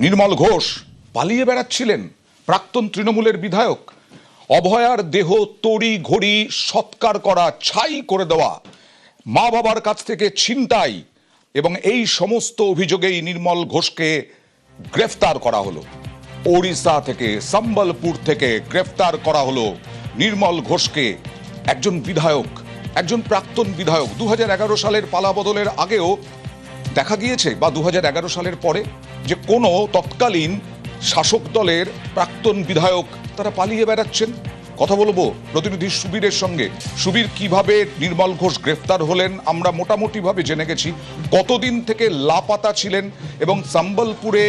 নির্মল ঘোষ পালিয়ে বেড়াচ্ছিলেন, প্রাক্তন তৃণমূলের বিধায়ক। অভয়ার দেহ তড়ি ঘড়ি সৎকার করা, ছাই করে দেওয়া, মা বাবার কাছ থেকে ছিনতাই, এবং এই সমস্ত অভিযোগেই নির্মল ঘোষকে গ্রেফতার করা হলো। ওড়িশা থেকে, সম্বলপুর থেকে গ্রেফতার করা হলো নির্মল ঘোষকে। একজন বিধায়ক, একজন প্রাক্তন বিধায়ক। 2011 সালের পালাবদলের আগেও দেখা গিয়েছে বা 2011 সালের পরে যে কোনো তৎকালীন শাসক দলের প্রাক্তন বিধায়ক তারা পালিয়ে বেড়াচ্ছেন। কথা বলবো প্রতিনিধি সুবীরের সঙ্গে। সুবীর, কিভাবে নির্মল ঘোষ গ্রেফতার হলেন আমরা মোটামুটিভাবে জেনে গেছি। কতদিন থেকে লাপাতা ছিলেন এবং সম্বলপুরে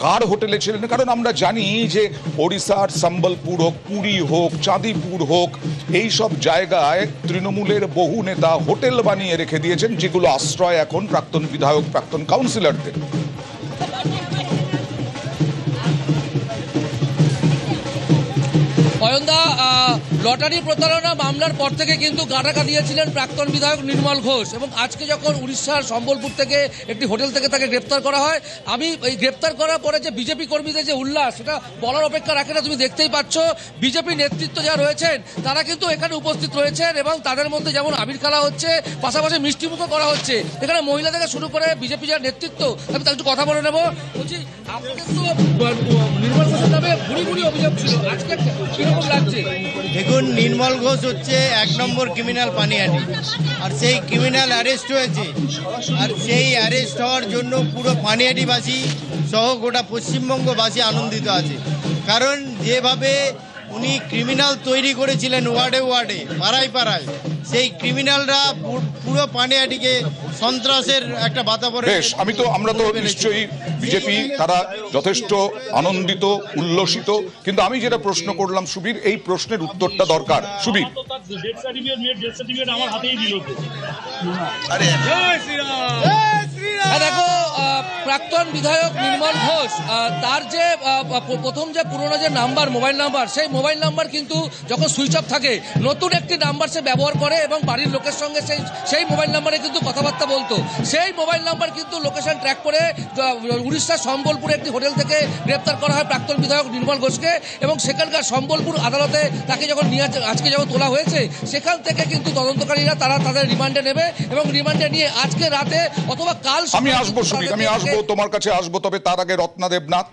কার হোটেলে ছিলেন? কারণ আমরা জানি যে ওড়িশার সম্বলপুর হোক, পুরী হোক, চাঁদিপুর হোক, এই সব জায়গায় তৃণমূলের বহু নেতা হোটেল বানিয়ে রেখে দিয়েছেন, যেগুলো আশ্রয় এখন প্রাক্তন বিধায়ক, প্রাক্তন কাউন্সিলরদের। অয়নদা, লটারি প্রতারণা মামলার পর থেকে কিন্তু গাটাকা দিয়েছিলেন প্রাক্তন বিধায়ক নির্মল ঘোষ, এবং আজকে যখন উড়িষ্যার সম্বলপুর থেকে একটি হোটেল থেকে তাকে গ্রেপ্তার করা হয়, আমি এই গ্রেপ্তার করার পরে যে বিজেপি কর্মীদের যে উল্লাস, সেটা বলার অপেক্ষা রাখে না। তুমি দেখতেই পাচ্ছ বিজেপি নেতৃত্ব যারা রয়েছেন তারা কিন্তু এখানে উপস্থিত রয়েছেন, এবং তাদের মধ্যে যেমন আবির খেলা হচ্ছে, পাশাপাশি মিষ্টিমুখও করা হচ্ছে। এখানে মহিলা থেকে শুরু করে বিজেপি যারা নেতৃত্ব, আমি তার একটু কথা বলে নেবো। বলছি, আপনাদের তো নির্মল ঘোষের নামে ভুড়ি ভুড়ি অভিযোগ ছিল, আজকে কিরকম লাগছে? দেখুন, নির্মল ঘোষ হচ্ছে 1 নম্বর ক্রিমিনাল পানিহাটি, আর সেই ক্রিমিনাল অ্যারেস্ট হয়েছে। আর সেই অ্যারেস্ট হওয়ার জন্য পুরো পানিহাটিবাসী সহ গোটা পশ্চিমবঙ্গবাসী আনন্দিত আছে। কারণ যেভাবে উনি ক্রিমিনাল তৈরি করেছিলেন ওয়ার্ডে ওয়ার্ডে, পাড়ায় পাড়ায়, সেই ক্রিমিনালরা পুরো পানিহাটিকে সন্ত্রাসের একটা বাতাবরণ। বেশ, আমরা তো নিশ্চয়ই বিজেপি তারা যথেষ্ট আনন্দিত, উল্লসিত, কিন্তু আমি যেটা প্রশ্ন করলাম সুবীর, এই প্রশ্নের উত্তরটা দরকার। সুবীর, দেখো, প্রাক্তন বিধায়ক নির্মল ঘোষ, তার যে প্রথম যে পুরোনো যে নাম্বার, মোবাইল নাম্বার, সেই মোবাইল নাম্বার কিন্তু যখন সুইচ অফ থাকে, নতুন একটি নাম্বার সে ব্যবহার করে এবং বাড়ির লোকের সঙ্গে সেই মোবাইল নাম্বারে কিন্তু কথাবার্তা বলতো। সেই মোবাইল নাম্বার কিন্তু লোকেশন ট্র্যাক করে উড়িষ্যার সম্বলপুরে একটি হোটেল থেকে গ্রেপ্তার করা হয় প্রাক্তন বিধায়ক নির্মল ঘোষকে, এবং সেখানকার সম্বলপুর আদালতে তাকে যখন নিয়ে আজকে যখন তোলা হয়েছে, সেখান থেকে কিন্তু তদন্তকারীরা তারা তাদের রিমান্ডে নেবে, এবং রিমান্ডে নিয়ে আজকে রাতে অথবা কাল আমি আসবো সুবীর, আমি আসবো তোমার কাছে আসবো। তবে তার আগে রত্না দেবনাথ,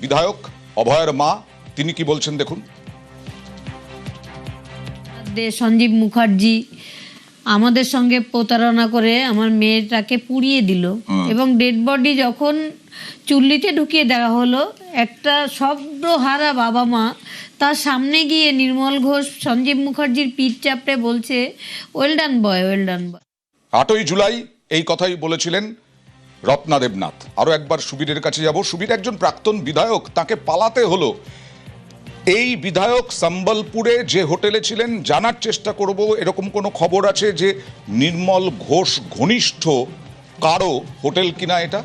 বিধায়ক, অভয়ের মা, তিনি কি বলছেন দেখুন। সঞ্জীব মুখার্জি আমাদের সঙ্গে প্রতারণা করে আমার মেয়েটাকে পুড়িয়ে দিল, এবং ডেড বডি যখন চুল্লিতে ঢুকিয়ে দেওয়া হলো, একটা শব্দহারা বাবা মা তার সামনে গিয়ে নির্মল ঘোষ সঞ্জীব মুখার্জির পিঠ চাপড়ে বলছে, ওয়েল ডান বয়, ওয়েল ডান বয়। 8ই জুলাই এই কথাই বলেছিলেন রত্না দেবনাথ। আরো একবার সুবীরের কাছে যাব। সুবীর একজন প্রাক্তন বিধায়ক, তাকে পালাতে হলো। এই বিধায়ক সম্বলপুরে যে হোটেলে ছিলেন, জানার চেষ্টা করব এরকম কোনো খবর আছে যে নির্মল ঘোষ ঘনিষ্ঠ কারো হোটেল কিনা এটা?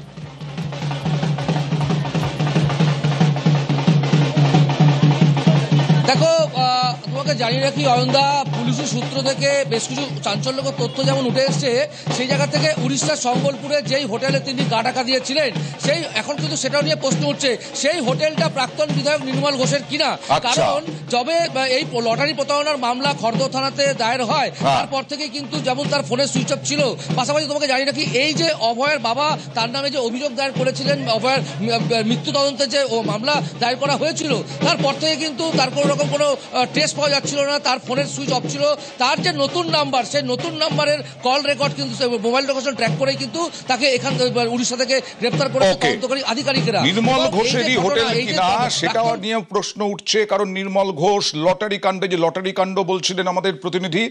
দেখো, তোমাকে জানিয়ে রাখি অয়নদা, পুলিশের সূত্র থেকে বেশ কিছু চাঞ্চল্যকর তথ্য যেমন উঠে এসছে, সেই জায়গা থেকে উড়িষ্যার সম্বলপুরে যেই হোটেলে তিনি গা ঢাকা দিয়েছিলেন, সেই এখন কিন্তু সেটাও নিয়ে প্রশ্ন উঠছে সেই হোটেলটা প্রাক্তন বিধায়ক নির্মল ঘোষের কিনা। কারণ যবে এই লটারি প্রতারণার মামলা খড়দহ থানাতে দায়ের হয়, তারপর থেকে কিন্তু যেমন তার ফোনের সুইচ অফ ছিল, পাশাপাশি তোমাকে জানিয়ে রাখি এই যে অভয়ের বাবা তার নামে যে অভিযোগ দায়ের করেছিলেন, অভয়ের মৃত্যু তদন্তে যে মামলা দায়ের করা হয়েছিল, তারপর থেকে কিন্তু তার কোনো রকম কোনো টেস্ট পাওয়া যাচ্ছিল না, তার ফোনের সুইচ অফ ছিল। তার যে নতুন নাম্বার, সেই নতুন নাম্বারের কল রেকর্ড কিন্তু মোবাইল লোকেশন ট্র্যাক করেই কিন্তু তাকে এখান উড়িষ্যা থেকে গ্রেপ্তার করেছে তদন্তকারী আধিকারিকেরা। নির্মল ঘোষেরই হোটেল কিনা সেটা নিয়ে প্রশ্ন উঠছে, কারণ নির্মল ঘোষ লটারি কাণ্ডে, যে লটারি কাণ্ড বলছিলেন আমাদের প্রতিনিধি,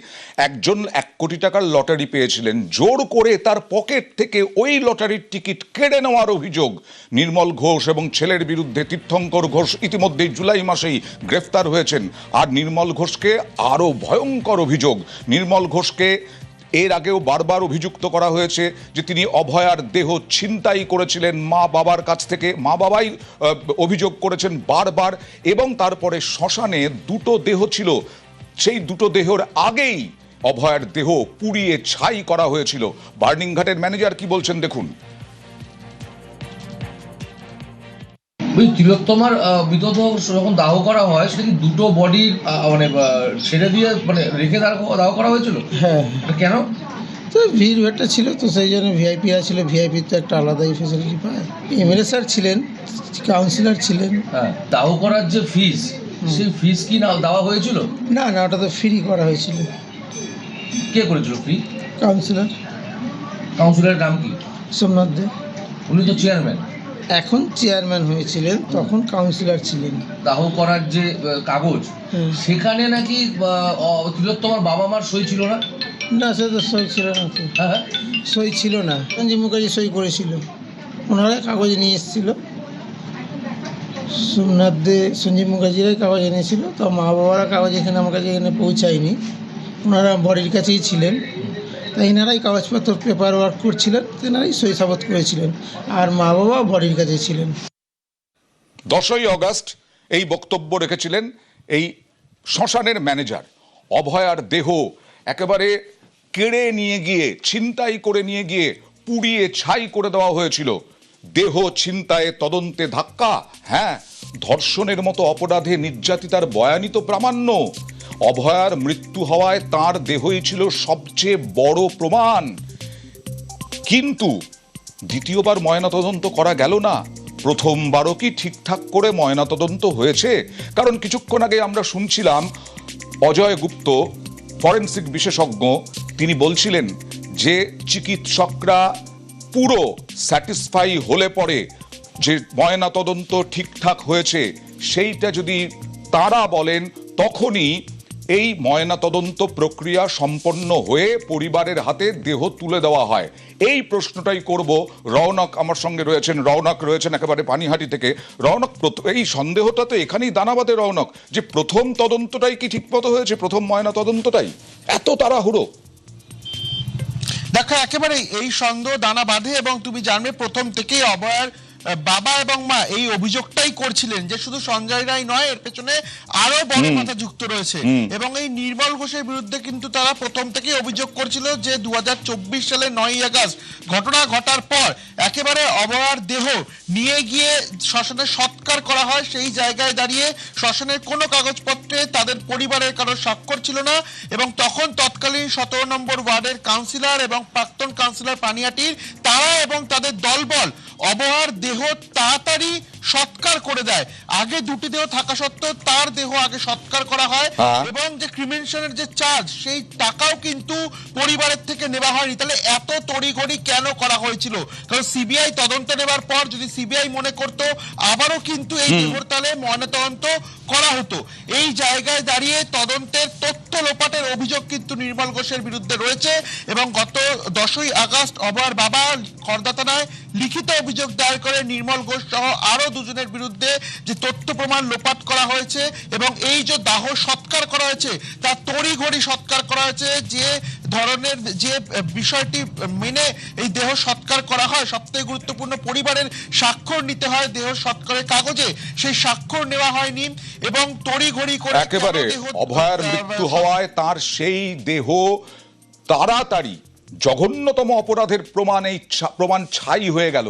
একজন 1 কোটি টাকার লটারি পেয়েছিলেন, জোর করে তার পকেট থেকে ওই লটারির টিকিট কেড়ে নেওয়ার অভিযোগ নির্মল ঘোষ এবং ছেলের বিরুদ্ধে। তীর্থঙ্কর ঘোষ ইতিমধ্যেই জুলাই মাসেই গ্রেফতার হয়েছেন। আর নির্মল ঘোষকে আরো ভয়ঙ্কর অভিযোগ, নির্মল ঘোষকে এর আগেও বারবার অভিযুক্ত করা হয়েছে যে তিনি অভয়ার দেহ ছিনতাই করেছিলেন মা বাবার কাছ থেকে। মা বাবাই অভিযোগ করেছেন বারবার, এবং তারপরে শ্মশানে 2টো দেহ ছিল, সেই 2টো দেহর আগেই অভয়ার দেহ পুড়িয়ে ছাই করা হয়েছিল। বার্নিংঘাটের ম্যানেজার কি বলছেন দেখুন। ওই তিলোত্তমার মৃতদেহ যখন দাহ করা হয় সেটা কি দুটো বডির মানে ছেড়ে দিয়ে মানে রেখে দাহ করা হয়েছিল? হ্যাঁ, কেন? তো ভিড় ভাট্টা ছিল, তো সেই জন্য ভিআইপি ছিল। ভিআইপির তো একটা আলাদাই ফেসিলিটি পায়। এমএলএ স্যার ছিলেন, কাউন্সিলর ছিলেন। হ্যাঁ, দাহ করার যে ফিস, সেই ফিস কি না দেওয়া হয়েছিল? না না, ওটা তো ফ্রি করা হয়েছিল। কে করেছিল ফ্রি? কাউন্সিলর কাউন্সিলরের নাম কি? সোমনাথ দে। উনি তো চেয়ারম্যান। এখন চেয়ারম্যান হয়েছিলেন, তখন কাউন্সিলর ছিলেন। দাহ করার যে কাগজ, হুম। সেখানে নাকি তিলোত্তমার বাবা মার সই ছিল না? না, সে তো সই ছিল না, তো হ্যাঁ, সই ছিল না। সঞ্জীব মুখার্জি সই করেছিল, ওনারা কাগজ নিয়ে এসেছিল। সোমনাথ দে, সঞ্জীব মুখার্জিরাই কাগজ এনেছিল। তো মা বাবারা কাগজ এখানে আমার কাছে এখানে পৌঁছায়নি, ওনারা বডির কাছেই ছিলেন। তাই এনারাই কাগজপত্র পেপার ওয়ার্ক করছিলেন, তেনারাই সই সাবত করেছিলেন, আর মা বাবা বডির কাছে ছিলেন। 10ই অগাস্ট এই বক্তব্য রেখেছিলেন এই শ্মশানের ম্যানেজার। অভয়ার দেহ একেবারে কেড়ে নিয়ে গিয়ে, ছিনতাই করে নিয়ে গিয়ে পুড়িয়ে ছাই করে দেওয়া হয়েছিল। দেহ ছিনতাইয়ে তদন্তে ধাক্কা। হ্যাঁ, ধর্ষণের মতো অপরাধে নির্যাতিতার বয়ানই তো প্রামাণ্য। অভয়ার মৃত্যু হওয়ায় তার দেহই ছিল সবচেয়ে বড় প্রমাণ। কিন্তু দ্বিতীয়বার ময়নাতদন্ত করা গেল না। প্রথমবারও কি ঠিকঠাক করে ময়নাতদন্ত হয়েছে? কারণ কিছুক্ষণ আগে আমরা শুনছিলাম অজয় গুপ্ত, ফরেনসিক বিশেষজ্ঞ, তিনি বলছিলেন যে চিকিৎসকরা পুরো স্যাটিসফাই হলে পরে যে ময়নাতদন্ত ঠিকঠাক হয়েছে সেইটা যদি তারা বলেন, তখনই এই ময়নাতদন্ত প্রক্রিয়া সম্পন্ন হয়ে পরিবারের হাতে দেহ তুলে দেওয়া হয়। এই প্রশ্নটাই করব। রওনক আমার সঙ্গে রয়েছেন, রওনক রয়েছেন একেবারে পানিহাটি থেকে। রওনক, এই সন্দেহটা তো এখানেই দানা বাঁধে রওনক, যে প্রথম তদন্তটাই কি ঠিকমতো হয়েছে? প্রথম ময়না তদন্তটাই এত তাড়াহুড়ো? দেখো, একেবারে এই সন্দেহ দানা বাঁধে। এবং তুমি জানবে, প্রথম থেকেই অভয়ার বাবা এবং মা এই অভিযোগটাই করছিলেন যে শুধু সঞ্জয় রায় নয়, এর পেছনে আরো বড় মাথা যুক্ত রয়েছে। এবং এই নির্মল ঘোষের বিরুদ্ধে কিন্তু তারা প্রথম থেকেই অভিযোগ করছিল যে 2024 সালে 9ই আগস্ট ঘটনা ঘটার পর একেবারে অভয়ার দেহ নিয়ে গিয়ে শ্মশানে সৎকার করা হয়। সেই জায়গায় দাঁড়িয়ে শ্মশানের কোনো কাগজপত্রে তাদের পরিবারের কারো স্বাক্ষর ছিল না। এবং তখন তৎকালীন 17 নম্বর ওয়ার্ডের কাউন্সিলর এবং প্রাক্তন কাউন্সিলর পানিহাটির, তারা এবং তাদের দলবল অভয়ার দেহ তাড়াতাড়ি সৎকার করে দেয়। আগে দুটি দেহ থাকা সত্ত্বেও তার দেহ আগে সৎকার করা হয়। এবং যে ক্রিমেশনের যে চার্জ, সেই টাকাও কিন্তু পরিবারের থেকে নেওয়া হয়নি। তাহলে এত তড়িঘড়ি কেন করা হয়েছিল? কারণ সিবিআই তদন্ত নেবার পর যদি সিবিআই মনে করতো আবারও কিন্তু এই দেহর তালে ময়নাতদন্ত করা হতো। এই জায়গায় দাঁড়িয়ে তদন্তের তথ্য লোপাটের অভিযোগ কিন্তু নির্মল ঘোষের বিরুদ্ধে রয়েছে। এবং গত 10ই আগস্ট অভয়ার বাবা খড়দা থানায় লিখিত অভিযোগ দায়ের করে নির্মল ঘোষ সহ আরো দুজনের বিরুদ্ধে যে তথ্য প্রমাণ লোপাট করা হয়েছে এবং এই যে দাহ সৎকার করা হয়েছে, তা তড়িঘড়ি সৎকার করা হয়েছে। যে ধরনের যে বিষয়টি মেনে এই দেহ সৎকার করা হয়, সবথেকে গুরুত্বপূর্ণ পরিবারের স্বাক্ষর নিতে হয় দেহ সৎকারের কাগজে, সেই স্বাক্ষর নেওয়া হয়নি। এবং তড়িঘড়ি করে একেবারে অভয়ার মৃত্যু হওয়ায় তার সেই দেহ তাড়াতাড়ি, জঘন্যতম অপরাধের প্রমাণ ছাই হয়ে গেল।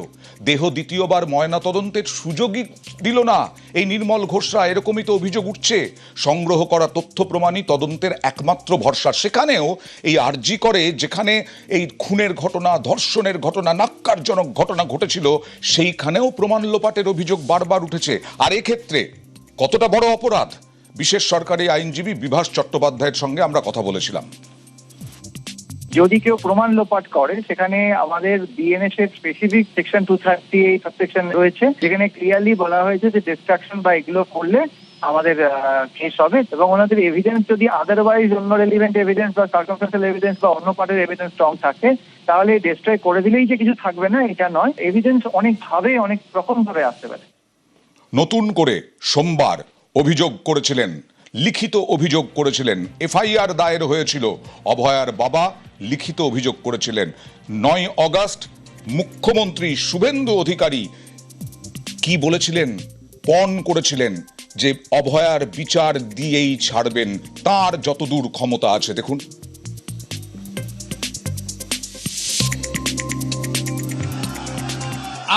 দেহ দ্বিতীয়বার ময়নাতদন্তের সুযোগই দিল না এই নির্মল ঘোষরা। এরকমই তো অভিযোগ উঠছে। সংগ্রহ করা তথ্য প্রমাণই তদন্তের একমাত্র ভরসা। সেখানেও এই আরজি করে, যেখানে এই খুনের ঘটনা, ধর্ষণের ঘটনা, ন্যাক্কারজনক ঘটনা ঘটেছিল, সেইখানেও প্রমাণ লোপাটের অভিযোগ বারবার উঠেছে। আর এক্ষেত্রে কতটা বড় অপরাধ, বিশেষ সরকারি আইনজীবী বিভাস চট্টোপাধ্যায়ের সঙ্গে আমরা কথা বলেছিলাম। যদি কেউ প্রমাণ লোপাট করে, সেখানে আমাদের বিএনএস এর স্পেসিফিক সেকশন 238 সাবসেকশন রয়েছে, যেখানে ক্লিয়ারলি বলা হয়েছে যে ডিস্ট্রাকশন বা এগুলো করলে আমাদের কেস হবে। এবং ওনাদের এভিডেন্স যদি আদারওয়াইজ অন্য রেলিভেন্ট এভিডেন্স বা সার্কামস্টেন্সিয়াল এভিডেন্স বা অন্য পার্টের এভিডেন্স স্ট্রং থাকে, তাহলে ডিস্ট্রয় করে দিলেই যে কিছু থাকবে না, এটা নয়। এভিডেন্স অনেকভাবে, অনেক রকম ভাবে আসতে পারে। নতুন করে সোমবার অভিযোগ করেছিলেন, লিখিত অভিযোগ করেছিলেন, এফআইআর দায়ের হয়েছিল। অভয়ার বাবা লিখিত অভিযোগ করেছিলেন। 9 অগাস্ট মুখ্যমন্ত্রী শুভেন্দু অধিকারী কি বলেছিলেন, পণ করেছিলেন যে অভয়ার বিচার দিয়েই ছাড়বেন, তার যতদূর ক্ষমতা আছে। দেখুন,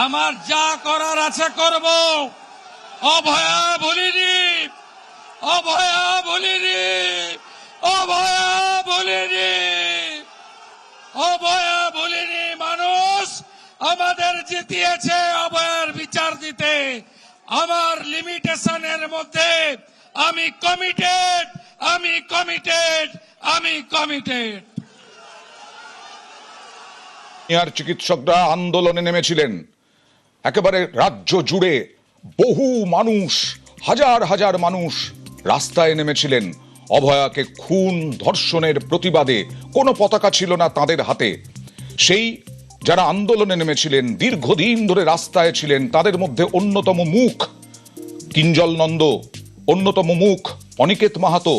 আমার যা করার আছে করব, অভয়া বলিনি, অভয়া বলিনি, অভয়া বলিনি, অভয়া বলিনি। মানুষ আমাদের জিতিয়েছে অভয়ার বিচার দিতে। আমার লিমিটেশনের মধ্যে আমি কমিটেড, আমি কমিটেড, আমি কমিটেড। আর চিকিৎসকরা আন্দোলনে নেমেছিলেন। একেবারে রাজ্য জুড়ে বহু মানুষ, হাজার হাজার মানুষ রাস্তায় নেমেছিলেন অভয়াকে খুন ধর্ষণের প্রতিবাদে। কোনো পতাকা ছিল না তাদের হাতে। সেই যারা আন্দোলনে নেমেছিলেন, দীর্ঘদিন ধরে রাস্তায় ছিলেন, তাদের মধ্যে অন্যতম মুখ কিঞ্জল নন্দ, অন্যতম মুখ অনিকেত মাহাতো।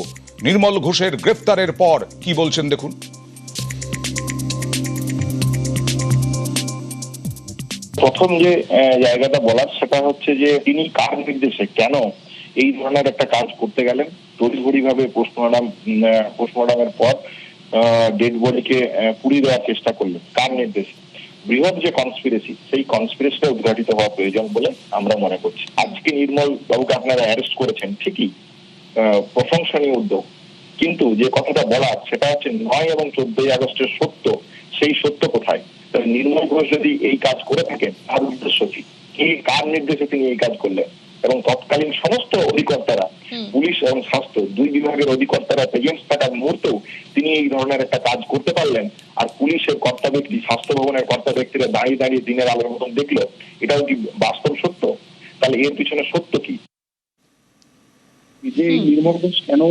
নির্মল ঘোষের গ্রেফতারের পর কি বলছেন দেখুন। প্রথম যে জায়গাটা বলার সেটা হচ্ছে যে তিনি কার নির্দেশে কেন এই ধরনের একটা কাজ করতে গেলেন। তড়িঘড়ি ভাবে পোস্টমর্টমের পর ডেড বডিকে পুড়িয়ে দেওয়ার চেষ্টা করলেন, কার নির্দেশে? বৃহৎ যে কনস্পিরেসি, সেই কনস্পিরেসিটা উদ্ঘাটিত হওয়া প্রয়োজন বলে আমরা মনে করছি। আজকে নির্মল বাবুকে আপনারা অ্যারেস্ট করেছেন, ঠিকই, প্রশংসনীয় উদ্যোগ, কিন্তু যে কথাটা বলার সেটা হচ্ছে 9 এবং 14 আগস্টের সত্য, সেই সত্য কোথায়? নির্মল ঘোষ যদি এই কাজ করে থাকেন, তার উদ্দেশ্য কি, কার নির্দেশে তিনি এই কাজ করলেন? এবং তৎকালীন সমস্ত অধিকর্তারা, পুলিশ এবং স্বাস্থ্য, দুই বিভাগের অধিকর্তারা প্রেজেন্স থাকার মুহূর্তেও তিনি এই ধরনের একটা কাজ করতে পারলেন। আর পুলিশের কর্তা ব্যক্তি, স্বাস্থ্য ভবনের কর্তা ব্যক্তিরা দাঁড়িয়ে দাঁড়িয়ে দিনের আলোর মতন দেখলো, এটাও কি বাস্তব সত্য? তাহলে এর পিছনে সত্য কি? যে নির্মল ঘোষ কেন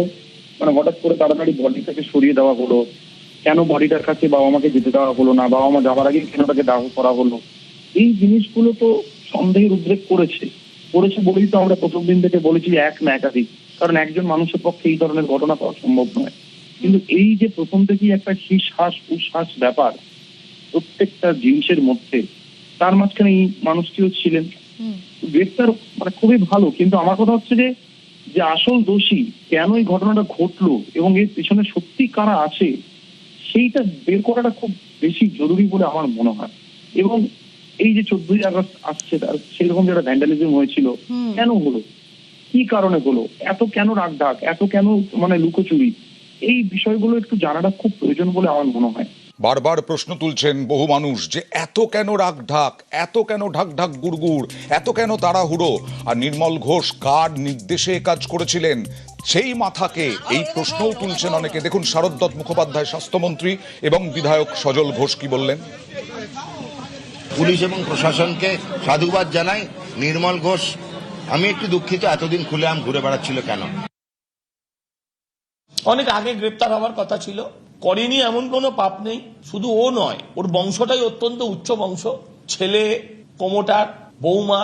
হঠাৎ করে তাড়াতাড়ি বডি থেকে সরিয়ে দেওয়া হলো, কেন বডিটার কাছে বাবা মাকে যেতে দেওয়া হলো না, বাবা মা যাওয়ার আগে কেন তাকে দাহ করা হলো, এই জিনিসগুলো তো সন্দেহের উদ্রেক করেছে বলেই তো আমরা প্রথম দিন থেকে বলেছি এক না একাধিক, কারণ একজন মানুষের পক্ষে এই ধরনের ঘটনা করা সম্ভব নয়। কিন্তু এই যে প্রথম থেকেই একটা শ্বাস উচ্ছ্বাস ব্যাপার প্রত্যেকটা জিনিসের মধ্যে, তার মাঝখানে এই মানুষটিও ছিলেন। গ্রেফতার খুবই ভালো, কিন্তু আমার কথা হচ্ছে যে আসল দোষী কেন এই ঘটনাটা ঘটলো এবং এর পিছনে সত্যি কারা আছে সেইটা বের করাটা খুব বেশি জরুরি বলে আমার মনে হয়। এবং এই যে 14ই আগস্ট আসছে, সেরকম যেটা ভ্যান্ডালিজম হয়েছিল, কেন হলো, কি কারণে হলো, এত কেন রাগঢাক, এত কেন লুকোচুরি, এই বিষয়গুলো একটু জানাটা খুব প্রয়োজন বলে আমার মনে হয়। বারবার প্রশ্ন তুলছেন বহু মানুষ যে এত কেন রাগঢাক, এত কেন ঢাক ঢাক গুড়গুড়, এত কেন তাড়াহুড়ো, আর নির্মল ঘোষ কার নির্দেশে কাজ করেছিলেন সেই মাথাকে এই প্রশ্নও তুলছেন অনেকে। দেখুন শারদ দত্ত মুখোপাধ্যায়, স্বাস্থ্যমন্ত্রী এবং বিধায়ক সজল ঘোষ কি বললেন। পুলিশ এবং প্রশাসনকে সাধুবাদ জানাই। নির্মল ঘোষ, আমি একটু দুঃখিত, এতদিন খুলে ঘুরে বেড়াচ্ছিল কেন? অনেক আগে গ্রেপ্তার হওয়ার কথা ছিল, করেনি এমন কোনো পাপ নেই। শুধু ও নয়, ওর বংশটাই অত্যন্ত উচ্চ বংশ। ছেলে প্রমোটার, বৌমা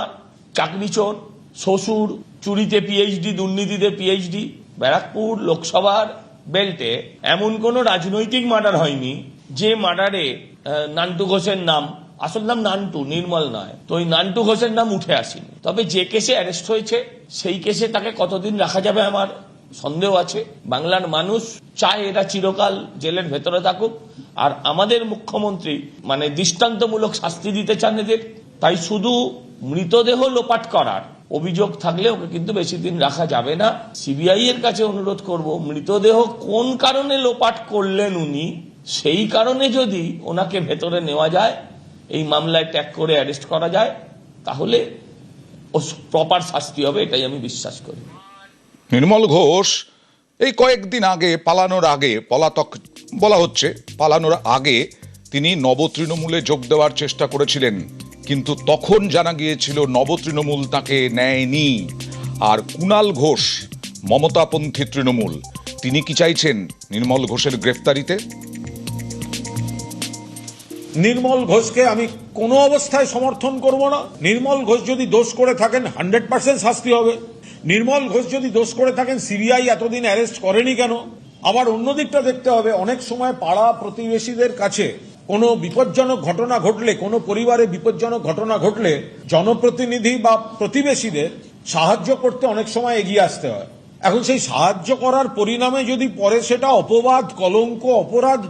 চাকরিচোর, শ্বশুর চুরিতে পিএইচডি, দুর্নীতিতে পিএইচডি। ব্যারাকপুর লোকসভার বেল্টে এমন কোনো রাজনৈতিক মার্ডার হয়নি যে মার্ডারে নান্টু ঘোষের নাম, আসল নাম নান্টু, নির্মল নয়, তো ওই নান্টু ঘোষের নাম উঠে আসেনি। তবে যে কেসে অ্যারেস্ট হয়েছে সেই কেসে তাকে কতদিন রাখা যাবে আমার সন্দেহ আছে। বাংলার মানুষ চায় এরা চিরকাল জেলের ভেতরে থাকুক, আর আমাদের মুখ্যমন্ত্রী দৃষ্টান্তমূলক শাস্তি দিতে চান এদের। তাই শুধু মৃতদেহ লোপাট করার অভিযোগ থাকলে ওকে কিন্তু বেশি দিন রাখা যাবে না। সিবিআই এর কাছে অনুরোধ করব, মৃতদেহ কোন কারণে লোপাট করলেন উনি, সেই কারণে যদি ওনাকে ভেতরে নেওয়া যায়, এই মামলায় ট্যাগ করে অ্যারেস্ট করা যায়, তাহলে ও প্রপার শাস্তি হবে, এটাই আমি বিশ্বাস করি। নির্মল ঘোষ এই কয়েকদিন আগে পালানোর আগে, পলাতক বলা হচ্ছে, পালানোর আগে তিনি নব তৃণমূলে যোগ দেওয়ার চেষ্টা করেছিলেন, কিন্তু তখন জানা গিয়েছিল নব তৃণমূল তাকে নেয়নি। আর কুণাল ঘোষ মমতাপন্থী তৃণমূল, তিনি কি চাইছেন নির্মল ঘোষের গ্রেফতারিতে? নির্মল ঘোষকে আমি কোনো অবস্থায় সমর্থন করব না। নির্মল ঘোষ যদি দোষ করে থাকেন 100% শাস্তি হবে। নির্মল ঘোষ যদি দোষ করে থাকেন, সিবিআই এতদিন অ্যারেস্ট করেনি কেন? আবার অন্য দিকটা দেখতে হবে, অনেক সময় পাড়া প্রতিবেশীদের কাছে কোনো বিপজ্জনক ঘটনা ঘটলে, কোনো পরিবারে বিপজ্জনক ঘটনা ঘটলে জনপ্রতিনিধি বা প্রতিবেশীদের সাহায্য করতে অনেক সময় এগিয়ে আসতে হয়। এখন সেই সাহায্য করার পরিণামে যদি পরে সেটা অপবাদ, কলঙ্ক, অপরাধ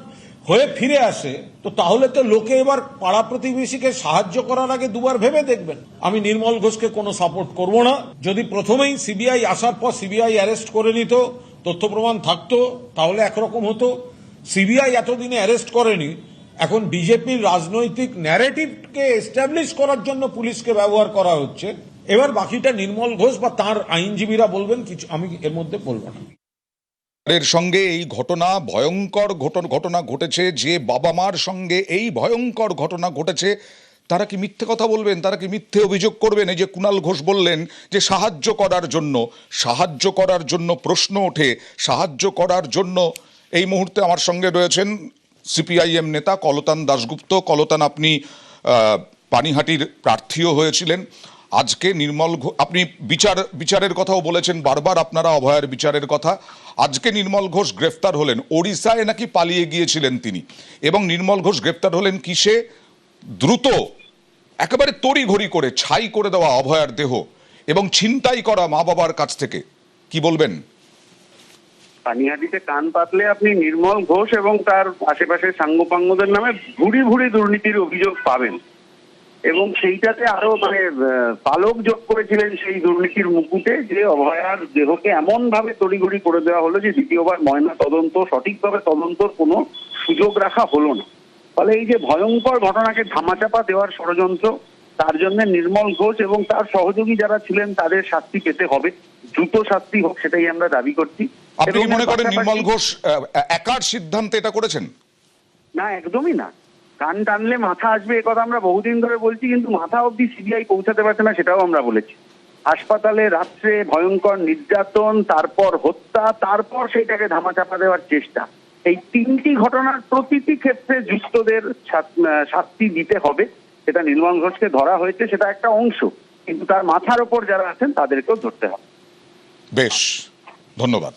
হয়ে ফিরে আসে, তো তাহলে তো লোকে এবার পাড়া প্রতিবেশীকে সাহায্য করার আগে দুবার ভেবে দেখবেন। আমি নির্মল ঘোষকে কোনো সাপোর্ট করব না। যদি প্রথমেই সিবিআই আসার পর সিবিআই অ্যারেস্ট করে নিত, তথ্য প্রমাণ থাকতো, তাহলে একরকম হতো। সিবিআই এতদিনে অ্যারেস্ট করেনি, এখন বিজেপির রাজনৈতিক ন্যারেটিভকে এস্টাবলিশ করার জন্য পুলিশকে ব্যবহার করা হচ্ছে। এবার বাকিটা নির্মল ঘোষ বা তার আইনজীবীরা বলবেন, কিছু আমি এর মধ্যে বলবো না। এর সঙ্গে এই ঘটনা ভয়ঙ্কর ঘটনা ঘটেছে, যে বাবা মার সঙ্গে এই ভয়ঙ্কর ঘটনা ঘটেছে, তারা কি মিথ্যে কথা বলবেন? তারা কি মিথ্যে অভিযোগ করবেন? এই যে কুণাল ঘোষ বললেন যে সাহায্য করার জন্য প্রশ্ন ওঠে, সাহায্য করার জন্য এই মুহূর্তে আমার সঙ্গে রয়েছেন সিপিআইএম নেতা কলতান দাশগুপ্ত। কলতান, আপনি পানিহাটির প্রার্থীও হয়েছিলেন। আজকে নির্মল ঘোষ, আপনি বিচারের কথাও বলেছেন বারবার, আপনারা অভয়ার বিচারের কথা। আজকে নির্মল ঘোষ গ্রেফতার হলেন, ওড়িশায় নাকি পালিয়ে গিয়েছিলেন তিনি, এবং নির্মল ঘোষ গ্রেফতার হলেন কিসে? দ্রুত একেবারে তড়িঘড়ি করে ছাই করে দেওয়া অভয়ার দেহ এবং ছিনতাই করা মা বাবার কাছ থেকে। কি বলবেন? পানিহাটিতে কান পাতলে আপনি নির্মল ঘোষ এবং তার আশেপাশের সাঙ্গপাঙ্গদের নামে ভুরি ভুরি দুর্নীতির অভিযোগ পাবেন, এবং সেইটাতে আরো পালক যোগ করেছিলেন সেই দুর্নীতির মুকুটে, যে অভয়ার দেহকে এমন ভাবে তড়িঘড়ি করে দেওয়া হলো যে দ্বিতীয়বার ময়না তদন্ত, সঠিকভাবে তদন্তর কোনো সুযোগ রাখা হলো না। ফলে এই যে ভয়ঙ্কর ঘটনাকে ধামাচাপা দেওয়ার ষড়যন্ত্র, তার জন্য নির্মল ঘোষ এবং তার সহযোগী যারা ছিলেন তাদের শাস্তি পেতে হবে, দ্রুত শাস্তি হোক, সেটাই আমরা দাবি করছি। আপনি মনে করেন নির্মল ঘোষ একার সিদ্ধান্তে এটা করেছেন? না, একদমই না। কান টানলে মাথা আসবে, এ কথা আমরা বহুদিন ধরে বলছি, কিন্তু মাথা অবধি সিবিআই পৌঁছাতে পারছে না, সেটাও আমরা বলেছি। হাসপাতালে রাত্রে ভয়ঙ্কর নির্যাতন, তারপর হত্যা, তারপর সেইটাকে ধামাচাপা দেওয়ার চেষ্টা, এই তিনটি ঘটনার প্রতিটি ক্ষেত্রে যুক্তদের শাস্তি দিতে হবে। সেটা নির্মল ঘোষকে ধরা হয়েছে, সেটা একটা অংশ, কিন্তু তার মাথার ওপর যারা আছেন তাদেরকেও ধরতে হবে। বেশ, ধন্যবাদ।